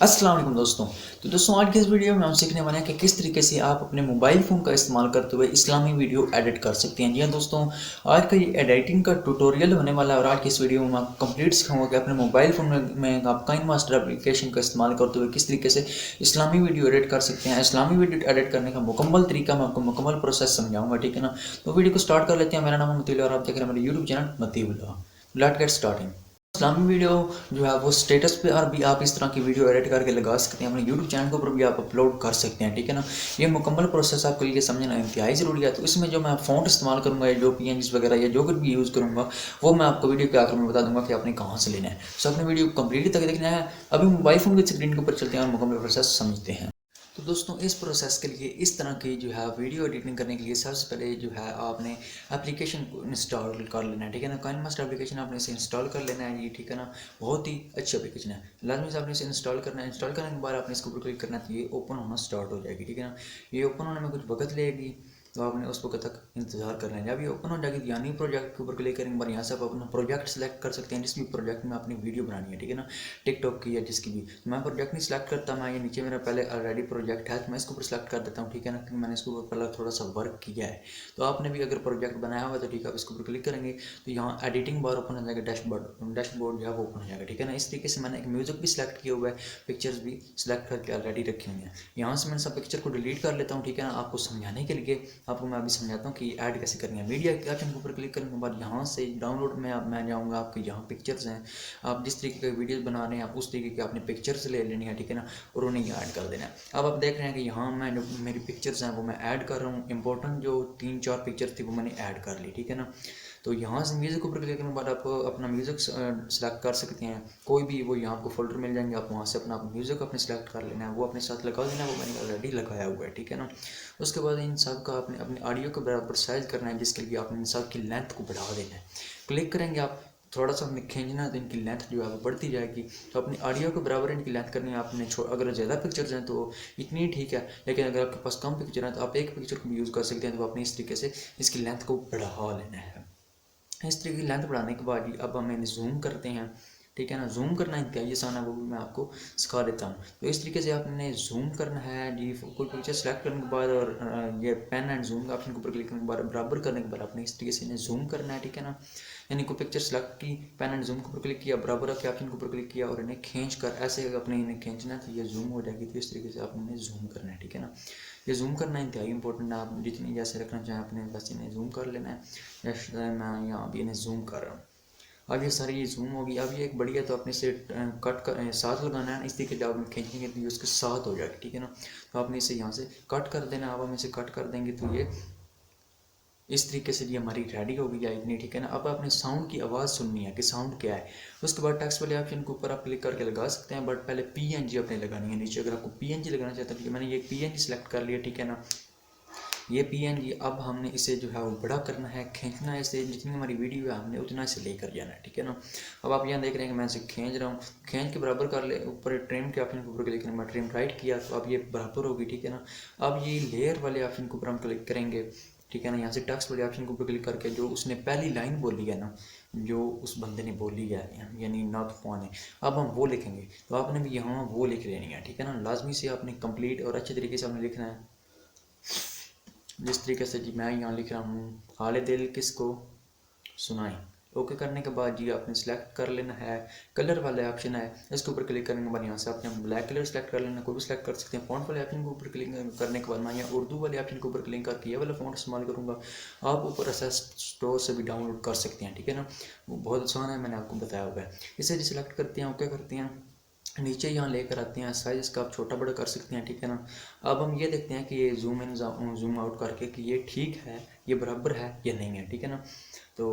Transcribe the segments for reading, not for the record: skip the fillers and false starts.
अस्सलाम वालेकुम दोस्तों। तो दोस्तों आज के इस वीडियो में हम सीखने वाले हैं कि किस तरीके से आप अपने मोबाइल फ़ोन का इस्तेमाल करते हुए इस्लामी वीडियो एडिट कर सकते हैं। जी हाँ दोस्तों, आज का ये एडिटिंग का ट्यूटोरियल होने वाला है और आज की इस वीडियो में मैं आपको कंप्लीट सिखाऊंगा कि अपने मोबाइल फ़ोन में आप काइन मास्टर एप्लीकेशन का इस्तेमाल करते हुए किस तरीके से इस्लामी वीडियो एडिट कर सकते हैं। इस्लामी वीडियो एडिट करने का मुकम्मल तरीका मैं आपको मुकम्मल प्रोसेस समझाऊंगा, ठीक है ना। तो वीडियो को स्टार्ट कर लेते हैं। मेरा नाम मतीउल और आप देख रहे हैं मेरे YouTube channel Matiul. Let's get starting. इस्लामी वीडियो जो है वो स्टेटस पे और भी आप इस तरह की वीडियो एडिट करके लगा सकते हैं, अपने यूट्यूब चैनल के ऊपर भी आप अपलोड कर सकते हैं, ठीक है ना। ये मुकम्मल प्रोसेस आपके लिए समझना इंतहाई ज़रूरी है। तो इसमें जो मैं फ़ॉन्ट इस्तेमाल करूँगा या जो PNGs वगैरह या जो कुछ भी यूज़ करूँगा वो मैं आपको वीडियो के आखिर में बता दूंगा कि आपने कहाँ से लेना है। तो आपने वीडियो कंप्लीट तक देखना है। अभी मोबाइल फ़ोन की स्क्रीन के ऊपर चलते हैं और मुकम्मल प्रोसेस समझते हैं। तो दोस्तों इस प्रोसेस के लिए इस तरह की जो है वीडियो एडिटिंग करने के लिए सबसे पहले जो है आपने एप्लीकेशन को इंस्टॉल कर लेना है, ठीक है ना। काइन मास्टर एप्लीकेशन आपने इसे इंस्टॉल कर लेना है, ये ठीक है ना। बहुत ही अच्छी एप्लीकेशन है, लाजमी से आपने इसे इंस्टॉल करना है। इंस्टॉल करने के बाद आपने इसके ऊपर क्लिक करना है तो ये ओपन होना स्टार्ट हो जाएगी, ठीक है ना। ये ओपन होने में कुछ वक्त लेगी तो आपने उस वक्त तक इंतजार करना है। जब ये ओपन हो जाएगी यानी प्रोजेक्ट के ऊपर क्लिक करेंगे बाद यहाँ से आप अपना प्रोजेक्ट सेलेक्ट कर सकते हैं, जिस भी प्रोजेक्ट में आपने वीडियो बनानी है, ठीक है ना। टिकटॉक की या जिसकी भी। तो मैं प्रोजेक्ट नहीं सिलेक्ट करता, मैं ये नीचे मेरा पहले ऑलरेडी प्रोजेक्ट है तो मैं इसके ऊपर सेलेक्ट कर देता हूँ, ठीक है ना, क्योंकि मैंने इसके ऊपर पहले थोड़ा सा वर्क किया है। तो आपने भी अगर प्रोजेक्ट बनाया हुआ तो ठीक है, आप इसके ऊपर क्लिक करेंगे तो यहाँ एडिटिंग बार ओपन हो जाएगा, डैशबोर्ड जो है वो ओपन हो जाएगा, ठीक है ना। इस तरीके से मैंने एक म्यूजिक भी सिलेक्ट किया हुआ है, पिक्चर्स भी सिलेक्ट करके ऑलरेडी रखी हुई हैं। यहाँ से मैं सब पिक्चर को डिलीट कर लेता हूँ, ठीक है ना। आपको समझाने के लिए आपको मैं अभी समझाता हूँ कि ऐड कैसे करनी है। मीडिया के ऑप्शन के ऊपर क्लिक करने के बाद यहाँ से डाउनलोड में मैं जाऊँगा, आपके यहाँ पिक्चर्स हैं, आप जिस तरीके के वीडियोस बना रहे हैं आप उस तरीके के आपने पिक्चर्स ले लेनी है, ठीक है ना, और उन्हें ऐड कर देना है। अब आप देख रहे हैं कि यहाँ मैं जो मेरी पिक्चर्स हैं वो मैं ऐड कर रहा हूँ। इंपॉर्टेंट जो 3-4 पिक्चर्स थी वो मैंने ऐड कर ली, ठीक है ना। तो यहाँ से म्यूज़िक ऊपर क्लिक करने के बाद आप अपना म्यूज़िक सेलेक्ट कर सकते हैं, कोई भी वो यहाँ आपको फोल्डर मिल जाएंगे, आप वहाँ से अपना म्यूज़िक अपने सेलेक्ट कर लेना है, वो अपने साथ लगा देना है, वो मैंने ऑलरेडी लगाया हुआ है, ठीक है ना। उसके बाद इन सब का आपने अपने ऑडियो के बराबर साइज करना है, जिसके लिए आपने इन सब की लेंथ को बढ़ा देना है। क्लिक करेंगे आप, थोड़ा सा अपने खींचना तो इनकी लेंथ जो है वो बढ़ती जाएगी। तो अपनी ऑडियो के बराबर इनकी लेंथ करनी है आपने। अगर ज़्यादा पिक्चर्स हैं तो इतनी ठीक है, लेकिन अगर आपके पास कम पिक्चर हैं तो आप एक पिक्चर को भी यूज़ कर सकते हैं। तो आपने इस तरीके से इसकी लेंथ को बढ़ा लेना है। इस तरीके की लेंथ बढ़ाने के बाद अब हम इन्हें जूम करते हैं, ठीक है ना। जूम करना इंतहाई आसान है, वो भी मैं आपको सिखा देता हूँ। तो इस तरीके से आपने जूम करना है जी। कोई पिक्चर सेलेक्ट करने के बाद और ये पेन एंड जूम का ऑप्शन के ऊपर क्लिक करने के बाद बराबर करने के बाद आपने इस तरीके से इन्हें जूम करना है, ठीक है ना। यानी कोई पिक्चर सेलेक्ट की, पेन एंड जूम के ऊपर क्लिक किया, बराबर के ऑप्शन के ऊपर क्लिक किया और इन्हें खींच कर ऐसे अपने इन्हें खींचना है तो ये जूम हो जाएगी। तो इस तरीके से आपने इन्हें जूम करना है, ठीक है ना। ये जूम करना इंतहाई इंपॉर्टेंट है, आप जितनी जैसे रखना चाहें अपने बस इन्हें जूम कर लेना है। जैसे मैं यहाँ भी इन्हें जूम कर रहा हूँ। अब ये सारी ये जूम होगी। अब ये एक बढ़िया तो अपने से कट कर साथ लगाना है, इस तरीके जब हम खींचेंगे तो ये उसके साथ हो जाएगी, ठीक है ना। तो आपने इसे यहाँ से कट कर देना। अब हम इसे कट कर देंगे तो ये इस तरीके से ये हमारी रेडी हो गई इतनी, ठीक है ना। अब आपने साउंड की आवाज़ सुननी है कि साउंड क्या है। उसके बाद टेक्स्ट वाले ऑप्शन के ऊपर आप क्लिक करके लगा सकते हैं, बट पहले PNG अपने लगानी है नीचे। अगर आपको PNG लगाना चाहते हैं, ठीक है, मैंने ये PNG सेलेक्ट कर लिया, ठीक है ना। ये PNG अब हमने इसे जो है वो बड़ा करना है, खींचना है इसे, जितनी हमारी वीडियो है हमने उतना इसे लेकर जाना है, ठीक है ना। अब आप यहाँ देख रहे हैं कि मैं इसे खींच रहा हूँ, खींच के बराबर कर ले। ऊपर ट्रिम के ऑप्शन के ऊपर क्लिक करें, मैं ट्रिम राइट किया तो अब ये बराबर होगी, ठीक है ना। अब ये लेयर वाले ऑप्शन के ऊपर हम क्लिक करेंगे, ठीक है ना। यहाँ से टेक्स्ट वाले ऑप्शन के ऊपर क्लिक करके जो उसने पहली लाइन बोली है ना, जो उस बंदे ने बोली है यानी नॉट फोन है, अब हम वो लिखेंगे। तो आपने भी यहाँ वो लिख लेनी है, ठीक है ना। लाजमी से आपने कंप्लीट और अच्छे तरीके से आपने लिखना है, जिस तरीके से जी मैं यहाँ लिख रहा हूँ, हाले दिल किसको सुनाई। ओके करने के बाद जी आपने सेलेक्ट कर लेना है, कलर वाला ऑप्शन है, इसके ऊपर क्लिक करने के बाद यहाँ से आपने ब्लैक कलर सेलेक्ट कर लेना, कोई भी सेलेक्ट कर सकते हैं। फ़ॉन्ट वाले ऑप्शन के ऊपर क्लिक करने के बाद मैं यहाँ उर्दू वाले ऑप्शन के ऊपर क्लिक करके ये वाला फ़ॉन्ट इस्तेमाल करूँगा। आप ऊपर एसएस स्टोर से भी डाउनलोड कर सकते हैं, ठीक है ना। वो बहुत आसान है, मैंने आपको बताया हुआ है। इसे जी सेलेक्ट करते हैं, ओके करते हैं, नीचे यहाँ लेकर आते हैं, साइज इसका आप छोटा बड़ा कर सकते हैं, ठीक है ना। अब हम ये देखते हैं कि ये जूम इन जूम आउट करके कि ये ठीक है, ये बराबर है या नहीं है, ठीक है ना। तो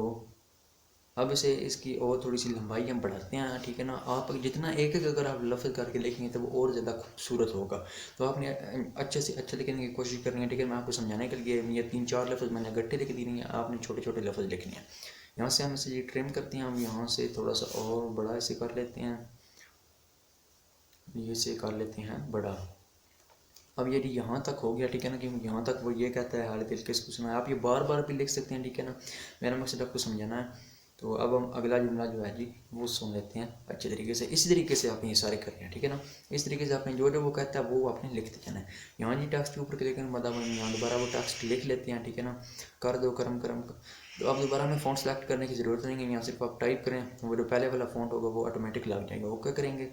अब इसे इसकी और थोड़ी सी लंबाई हम बढ़ाते हैं, ठीक है ना। आप जितना एक एक अगर आप लफ्ज़ करके लिखेंगे तो वो और ज़्यादा खूबसूरत होगा। तो आपने अच्छे से अच्छे लिखने की कोशिश करनी है, ठीक है। मैं आपको समझाने के लिए ये 3-4 लफ्ज़ मैंने इकट्ठे लिख दी नहीं है, आपने छोटे छोटे लफ्ज़ लिखने हैं। यहाँ से हम इसे ये ट्रिम करते हैं, हम यहाँ से थोड़ा सा और बड़ा इसे कर लेते हैं, ये से कर लेते हैं बड़ा। अब यदि यहाँ तक हो गया, ठीक है ना, कि यहाँ तक वो ये कहता है हाल दिल किसको सुना है, आप ये बार बार भी लिख सकते हैं, ठीक है ना। मेरा मकसद आपको समझाना है। तो अब हम अगला जुमला जो है जी वो सुन लेते हैं अच्छे तरीके से। इसी तरीके से आपने ये सारे करने हैं, ठीक है ना। इस तरीके से आपने जो जो वो कहता है वो आपने लिखते जाना है। यहाँ जी टेक्स्ट के ऊपर क्लिक करने के बाद हम यहाँ दोबारा वो टेक्स्ट लिख लेते हैं, ठीक है ना। कर दो करम करम। तो अब दोबारा हमें फ़ॉन्ट सेलेक्ट करने की ज़रूरत नहीं है, यहाँ सिर्फ आप टाइप करें, वो जो पहले वाला फ़ॉन्ट होगा वो ऑटोमेटिक लग जाएगा। ओके करेंगे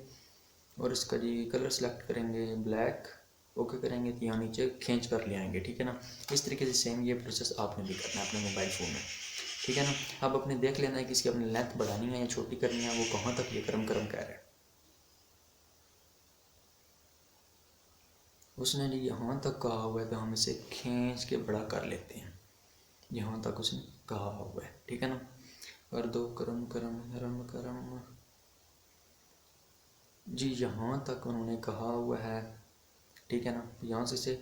और इसका जी कलर सेलेक्ट करेंगे ब्लैक, ओके करेंगे तो यहाँ नीचे खींच कर ले आएंगे, ठीक है ना। इस तरीके से सेम ये प्रोसेस आपने भी करना है अपने मोबाइल फ़ोन में, ठीक है ना। अब अपने देख लेना है कि इसकी अपनी लेंथ बढ़ानी है या छोटी करनी है, वो कहाँ तक ये करम करम कह रहा है। उसने जी यहाँ तक कहा हुआ है तो हम इसे खींच के बड़ा कर लेते हैं, यहाँ तक उसने कहा हुआ है, ठीक है ना। कर दो करम करम करम करम जी, यहाँ तक उन्होंने कहा हुआ है, ठीक है ना। यहाँ से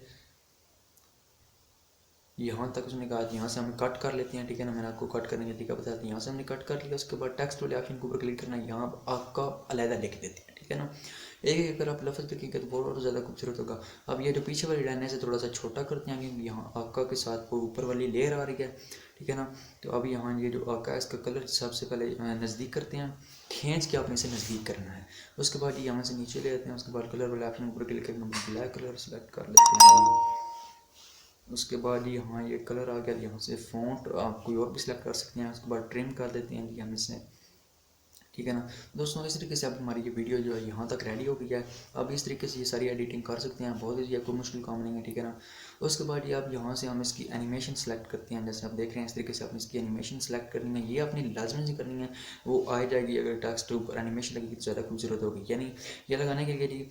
यहाँ तक उसने कहा, यहाँ से हमें कट कर लेते हैं, ठीक है ना। मैंने आपको कट करने का तरीका बताया था। यहाँ से हमने कट कर लिया, उसके बाद टेक्स्ट वाले ऑप्शन के ऊपर क्लिक करना, यहाँ आपका अलहदा लिख देते हैं, ठीक है ना। एक एक अगर आप लफ्ज़ लिखेंगे तो बहुत ज़्यादा खूबसूरत होगा। अब ये जो पीछे वाली लाइन है इसे थोड़ा सा छोटा करते हैं क्योंकि यहाँ आका के साथ वो ऊपर वाली लेयर आ रही है, ठीक है ना। तो अब यहाँ ये जो आका है इसका कलर सबसे पहले नज़दीक करते हैं, खींच के आपने इसे नज़दीक करना है। उसके बाद यहाँ से नीचे ले आते हैं, उसके बाद कलर वाले ऑप्शन ऊपर क्लिक करके ब्लैक कलर सेलेक्ट कर लेते हैं। उसके बाद यहाँ ये कलर आ गया, यहाँ से फ़ॉन्ट आप कोई और भी सिलेक्ट कर सकते हैं। उसके बाद ट्रिम कर देते हैं जी हम इसे, ठीक है ना। दोस्तों इस तरीके से अब हमारी ये वीडियो जो है यहाँ तक रेडी हो गई है। अब इस तरीके से ये सारी एडिटिंग कर सकते हैं, बहुत ही कोई मुश्किल काम नहीं है, ठीक है ना। उसके बाद ये आप यहाँ से हम इसकी एनिमेशन सेलेक्ट करते हैं, जैसे आप देख रहे हैं इस तरीके से आपने इसकी एनिमेशन सेलेक्ट करनी है। ये अपनी लाजमी से करनी है, वो आ जाएगी। अगर टेक्स्ट के ऊपर एनिमेशन लगेगी तो ज़्यादा खूबसूरत होगी। यानी ये लगाने के लिए जी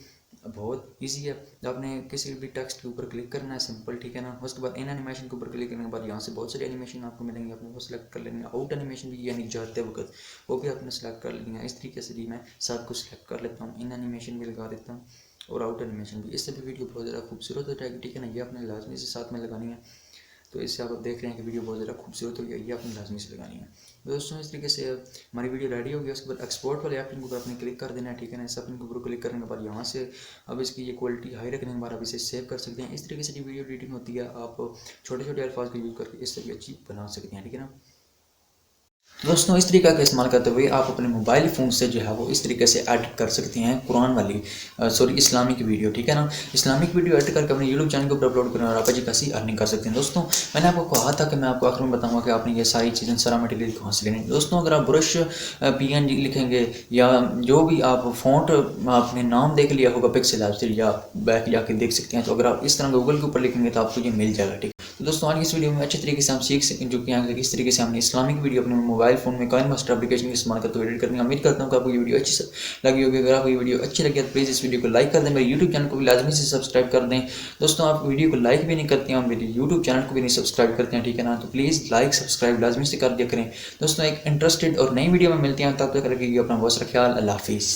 बहुत इजी है। आपने किसी भी टेक्स्ट के ऊपर क्लिक करना है सिंपल, ठीक है ना। उसके बाद इन एनिमेशन के ऊपर क्लिक करने के बाद यहाँ से बहुत सारी एनिमेशन आपको मिलेंगे, आपने वो सेलेक्ट कर लेंगे। आउट एनिमेशन भी यानी जाते वक्त वो भी आपने सेलेक्ट कर लेंगे। इस तरीके से भी मैं सब कुछ सेलेक्ट कर लेता हूँ, इन एनिमेशन भी लगा देता हूँ और आउट एनिमेशन भी। इससे भी वीडियो बहुत ज़्यादा खूबसूरत हो जाएगी, ठीक है ना। ये आपने लाजमी से साथ में लगानी है। तो इससे आप देख रहे हैं कि वीडियो बहुत ज़्यादा खूबसूरत हो गया, ये आपने लाजमी से लगानी है। दोस्तों इस तरीके से हमारी वीडियो रेडी हो गई। उसके बाद एक्सपोर्ट वाले ऑप्शन के ऊपर आपने क्लिक कर देना है, ठीक है ना। इस ऑप्शन के ऊपर क्लिक करने के बाद यहाँ से अब इसकी ये क्वालिटी हाई रखने के बाद आप इसे सेव कर सकते हैं। इस तरीके से जो वीडियो एडिटिंग होती है आप छोटे छोटे अल्फाज का यूज़ करके इससे भी अच्छी बना सकते हैं, ठीक है ना। दोस्तों इस तरीका का इस्तेमाल करते हुए आप अपने मोबाइल फ़ोन से जो है वो इस तरीके से एडिट कर सकते हैं कुरान वाली इस्लामिक वीडियो, ठीक है ना। इस्लामिक वीडियो एडिट करके अपने यूट्यूब चैनल के ऊपर अपलोड करें और आप अच्छी खासी अर्निंग कर सकते हैं। दोस्तों मैंने आपको कहा था कि मैं आपको आखिर में बताऊंगा कि आपने ये सारी चीज़ें सारा मटेरियल कहाँ से लेनी है। दोस्तों अगर आप ब्रश PNG लिखेंगे या जो भी आप फ़ॉन्ट आपने नाम देख लिया होगा पिक्सेल ऐप से या बैक जाके देख सकते हैं। तो अगर आप इस तरह गूगल के ऊपर लिखेंगे तो आपको ये मिल जाएगा, ठीक है। तो दोस्तों आज की इस वीडियो में अच्छे तरीके से हम सीख चुके हैं कि किस तरीके से हमने इस्लामिक वीडियो अपने मोबाइल फ़ोन में काइनमास्टर एप्लीकेशन का इस्तेमाल करते हुए एडिट करनी है। उम्मीद करता हूँ कि आपको ये वीडियो अच्छी लगी होगी। अगर आपको ये वीडियो अच्छी लगी तो प्लीज़ इस वीडियो को लाइक कर दें, मेरे यूट्यूब चैनल को भी लाजमी से सब्सक्राइब कर दें। दोस्तों आप वीडियो को लाइक भी नहीं करते हैं और मेरे यूट्यूब चैनल को भी नहीं सब्सक्राइब करते हैं, ठीक है ना। तो प्लीज़ लाइक सब्सक्राइब लाजमी से कर दिया करें। दोस्तों एक इंटरेस्टेड और नई वीडियो में मिलते हैं, तब तक रखिए अपना बहुत सारा ख्याल। अल्लाह हाफिज़।